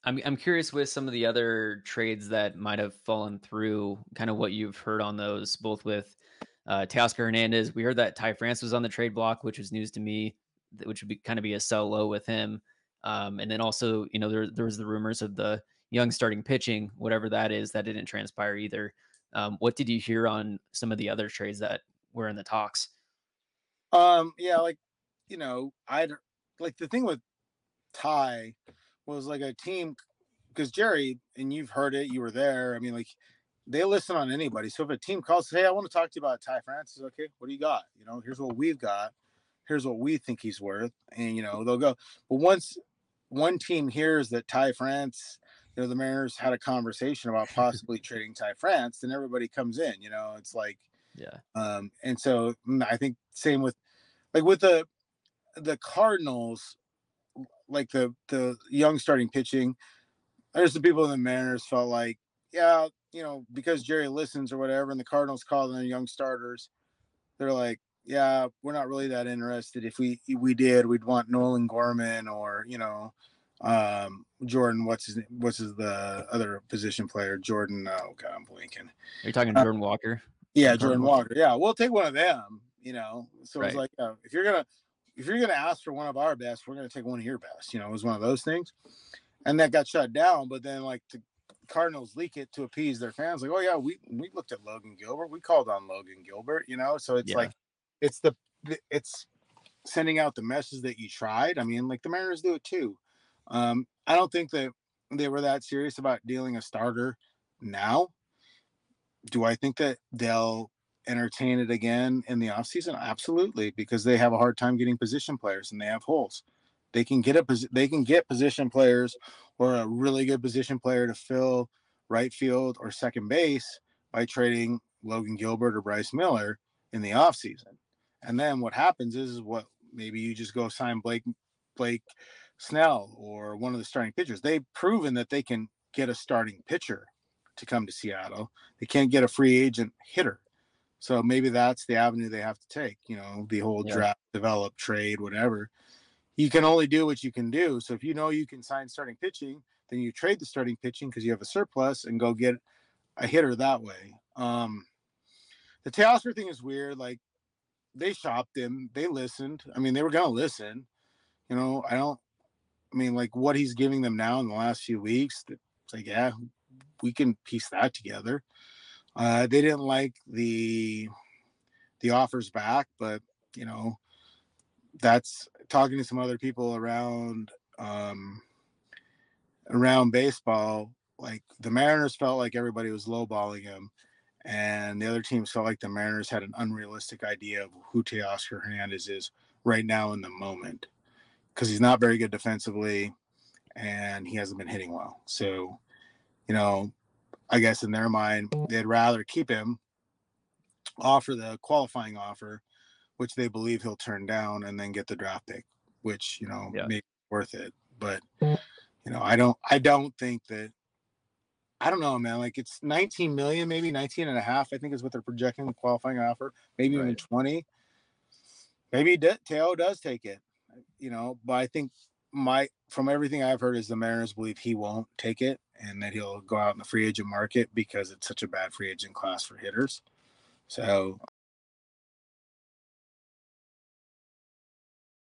I'm curious with some of the other trades that might have fallen through, kind of what you've heard on those, both with Teoscar Hernandez. We heard that Ty France was on the trade block, which was news to me, which would be kind of be a sell low with him. And then also, there was the rumors of the young starting pitching, whatever that is, that didn't transpire either. What did you hear on some of the other trades that were in the talks? Yeah, like, I'd like the thing with Ty was like a team because Jerry, and you've heard it, you were there. I mean, like they listen on anybody. So if a team calls, hey, I want to talk to you about Ty Francis, okay, what do you got? Here's what we've got. Here's what we think he's worth, and they'll go. But once one team hears that Ty France, the Mariners had a conversation about possibly trading Ty France, then everybody comes in. It's like, Yeah. and so I think same with the Cardinals, like the young starting pitching. There's the people in the Mariners felt like, yeah, because Jerry listens or whatever, and the Cardinals call them young starters. They're like, yeah, we're not really that interested. If we did, we'd want Nolan Gorman or Jordan. What's the other position player? Jordan. Oh God, I'm blanking. Are you talking Uh, Jordan Walker from yeah, the Jordan Cardinals? Walker. Yeah, we'll take one of them. So it's Right. like, if you're gonna ask for one of our best, we're gonna take one of your best. It was one of those things, and that got shut down. But then like the Cardinals leak it to appease their fans, like, oh yeah, we looked at Logan Gilbert, we called on Logan Gilbert. So it's Yeah. like it's sending out the message that you tried. I mean, like the Mariners do it too. I don't think that they were that serious about dealing a starter now. Do I think that they'll entertain it again in the offseason? Absolutely, because they have a hard time getting position players and they have holes. They can get position players or a really good position player to fill right field or second base by trading Logan Gilbert or Bryce Miller in the offseason. And then what happens is what maybe you just go sign Blake Snell or one of the starting pitchers. They've proven that they can get a starting pitcher to come to Seattle. They can't get a free agent hitter. So maybe that's the avenue they have to take, the whole Yeah. draft, develop, trade, whatever. You can only do what you can do. So if you can sign starting pitching, then you trade the starting pitching because you have a surplus and go get a hitter that way. The Teoscar thing is weird. Like they shopped him, they listened. I mean, they were gonna listen. I mean, like what he's giving them now in the last few weeks, it's like, yeah, we can piece that together. They didn't like the offers back, but you know, that's talking to some other people around baseball. Like the Mariners felt like everybody was lowballing him, and the other teams felt like the Mariners had an unrealistic idea of who Teoscar Hernandez is right now in the moment because he's not very good defensively and he hasn't been hitting well. So, you know, I guess in their mind, they'd rather keep him, offer the qualifying offer, which they believe he'll turn down, and then get the draft pick, which, Yeah. may be worth it. But, I don't think that, I don't know, man. Like it's 19 million, maybe 19 and a half, I think is what they're projecting the qualifying offer, maybe even Right. 20. Maybe Teo does take it, but I think from everything I've heard is the Mariners believe he won't take it and that he'll go out in the free agent market because it's such a bad free agent class for hitters. So